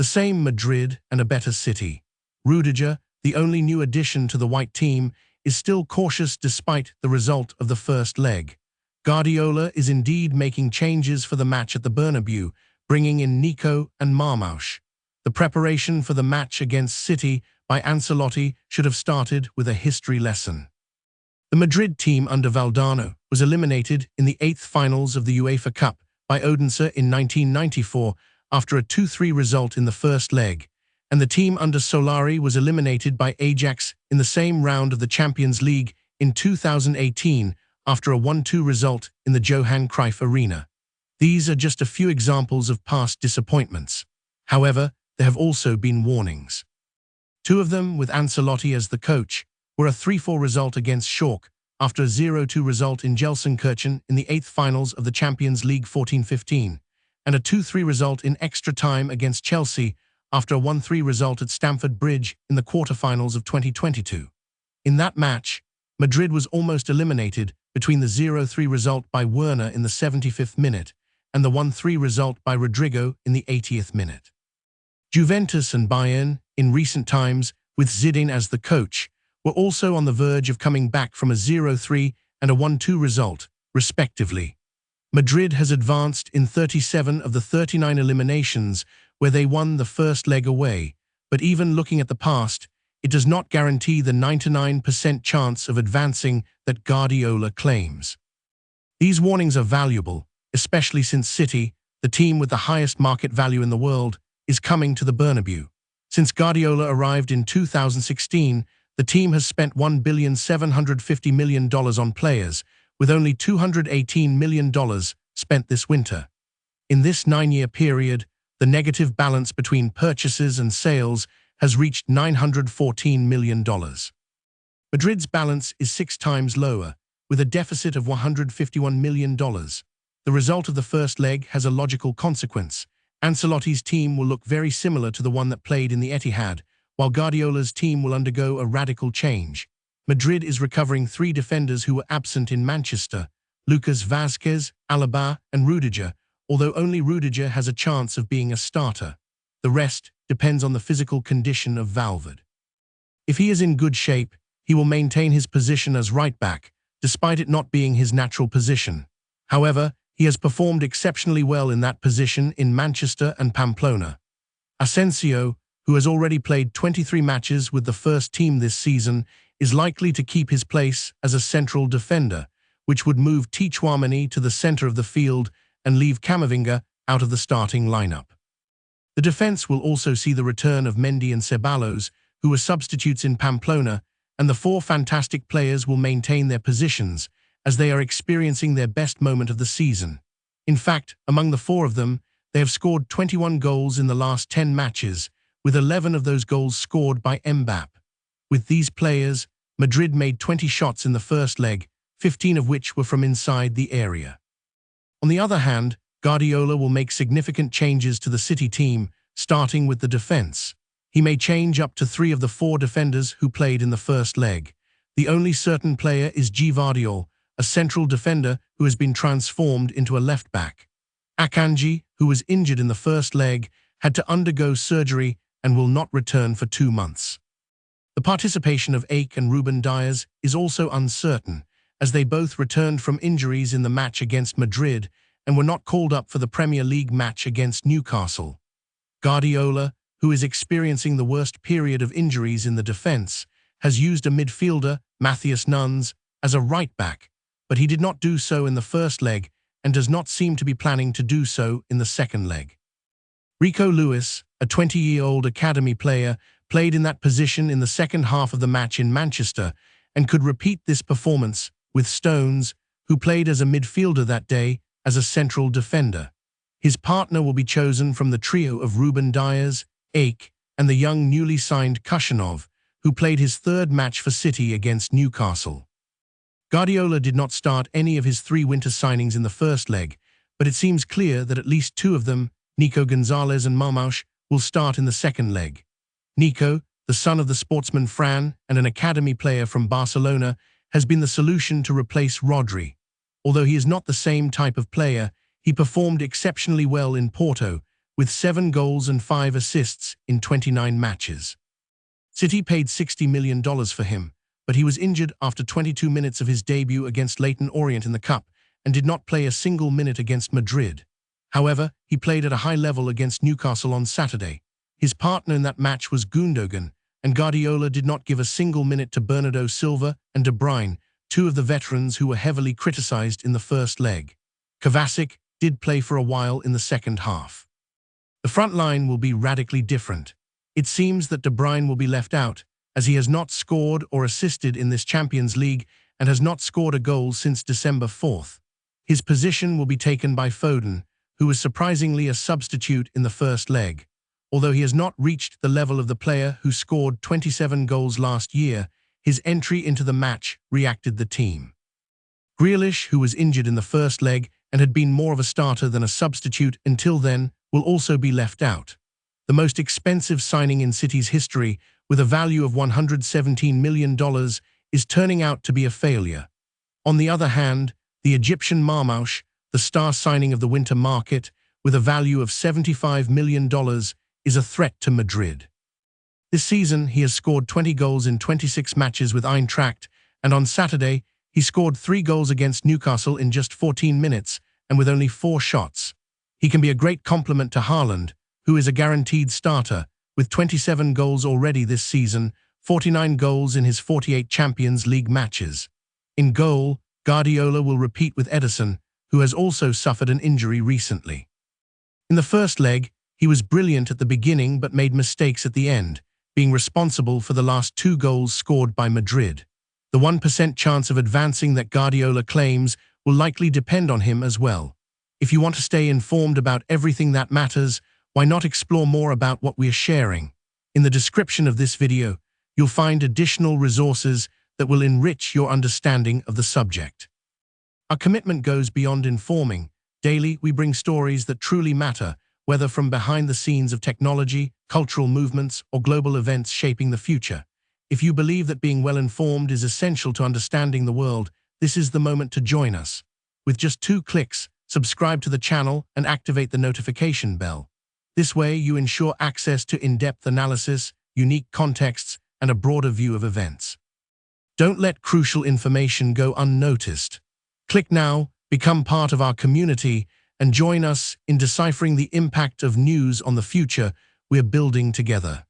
The same Madrid and a better City. Rudiger, the only new addition to the white team, is still cautious despite the result of the first leg. Guardiola is indeed making changes for the match at the Bernabeu, bringing in Nico and Marmoush. The preparation for the match against City by Ancelotti should have started with a history lesson. The Madrid team under Valdano was eliminated in the eighth finals of the UEFA Cup by Odense in 1994 after a 2-3 result in the first leg, and the team under Solari was eliminated by Ajax in the same round of the Champions League in 2018 after a 1-2 result in the Johan Cruyff Arena. These are just a few examples of past disappointments. However, there have also been warnings. Two of them, with Ancelotti as the coach, were a 3-4 result against Schalke after a 0-2 result in Gelsenkirchen in the eighth finals of the Champions League 14-15, and a 2-3 result in extra time against Chelsea after a 1-3 result at Stamford Bridge in the quarter-finals of 2022. In that match, Madrid was almost eliminated between the 0-3 result by Werner in the 75th minute and the 1-3 result by Rodrigo in the 80th minute. Juventus and Bayern, in recent times, with Zidane as the coach, were also on the verge of coming back from a 0-3 and a 1-2 result, respectively. Madrid has advanced in 37 of the 39 eliminations where they won the first leg away, but even looking at the past, it does not guarantee the 99% chance of advancing that Guardiola claims. These warnings are valuable, especially since City, the team with the highest market value in the world, is coming to the Bernabeu. Since Guardiola arrived in 2016, the team has spent $1,750 million on players, with only $218 million spent this winter. In this 9-year period, the negative balance between purchases and sales has reached $914 million. Madrid's balance is 6 times lower, with a deficit of $151 million. The result of the first leg has a logical consequence. Ancelotti's team will look very similar to the one that played in the Etihad, while Guardiola's team will undergo a radical change. Madrid is recovering 3 defenders who were absent in Manchester: Lucas Vazquez, Alaba, and Rudiger, although only Rudiger has a chance of being a starter. The rest depends on the physical condition of Valverde. If he is in good shape, he will maintain his position as right-back, despite it not being his natural position. However, he has performed exceptionally well in that position in Manchester and Pamplona. Asensio, who has already played 23 matches with the first team this season, is likely to keep his place as a central defender, which would move Tchouaméni to the center of the field and leave Camavinga out of the starting lineup. The defense will also see the return of Mendy and Ceballos, who were substitutes in Pamplona, and the 4 fantastic players will maintain their positions, as they are experiencing their best moment of the season. In fact, among the 4 of them, they have scored 21 goals in the last 10 matches, with 11 of those goals scored by Mbappe. With these players, Madrid made 20 shots in the first leg, 15 of which were from inside the area. On the other hand, Guardiola will make significant changes to the City team, starting with the defense. He may change up to 3 of the 4 defenders who played in the first leg. The only certain player is Gvardiol, a central defender who has been transformed into a left-back. Akanji, who was injured in the first leg, had to undergo surgery and will not return for 2 months. The participation of Ake and Ruben Dias is also uncertain, as they both returned from injuries in the match against Madrid and were not called up for the Premier League match against Newcastle. Guardiola, who is experiencing the worst period of injuries in the defense, has used a midfielder, Matthias Nunes, as a right-back, but he did not do so in the first leg and does not seem to be planning to do so in the second leg. Rico Lewis, a 20-year-old academy player, played in that position in the second half of the match in Manchester and could repeat this performance with Stones, who played as a midfielder that day, as a central defender. His partner will be chosen from the trio of Ruben Dias, Ake, and the young newly signed Kushanov, who played his 3rd match for City against Newcastle. Guardiola did not start any of his 3 winter signings in the first leg, but it seems clear that at least 2 of them, Nico Gonzalez and Marmoush, will start in the second leg. Nico, the son of the sportsman Fran and an academy player from Barcelona, has been the solution to replace Rodri. Although he is not the same type of player, he performed exceptionally well in Porto, with 7 goals and 5 assists in 29 matches. City paid $60 million for him, but he was injured after 22 minutes of his debut against Leyton Orient in the Cup and did not play a single minute against Madrid. However, he played at a high level against Newcastle on Saturday. His partner in that match was Gundogan, and Guardiola did not give a single minute to Bernardo Silva and De Bruyne, two of the veterans who were heavily criticised in the first leg. Kovacic did play for a while in the second half. The front line will be radically different. It seems that De Bruyne will be left out, as he has not scored or assisted in this Champions League and has not scored a goal since December 4th. His position will be taken by Foden, who was surprisingly a substitute in the first leg. Although he has not reached the level of the player who scored 27 goals last year, his entry into the match reacted the team. Grealish, who was injured in the first leg and had been more of a starter than a substitute until then, will also be left out. The most expensive signing in City's history, with a value of $117 million, is turning out to be a failure. On the other hand, the Egyptian Marmoush, the star signing of the winter market, with a value of $75 million, is a threat to Madrid. This season, he has scored 20 goals in 26 matches with Eintracht, and on Saturday, he scored 3 goals against Newcastle in just 14 minutes and with only 4 shots. He can be a great complement to Haaland, who is a guaranteed starter, with 27 goals already this season, 49 goals in his 48 Champions League matches. In goal, Guardiola will repeat with Ederson, who has also suffered an injury recently. In the first leg, he was brilliant at the beginning but made mistakes at the end, being responsible for the last 2 goals scored by Madrid. The 1% chance of advancing that Guardiola claims will likely depend on him as well. If you want to stay informed about everything that matters, why not explore more about what we are sharing? In the description of this video, you'll find additional resources that will enrich your understanding of the subject. Our commitment goes beyond informing. Daily, we bring stories that truly matter, whether from behind the scenes of technology, cultural movements, or global events shaping the future. If you believe that being well-informed is essential to understanding the world, this is the moment to join us. With just 2 clicks, subscribe to the channel and activate the notification bell. This way, you ensure access to in-depth analysis, unique contexts, and a broader view of events. Don't let crucial information go unnoticed. Click now, become part of our community, and join us in deciphering the impact of news on the future we're building together.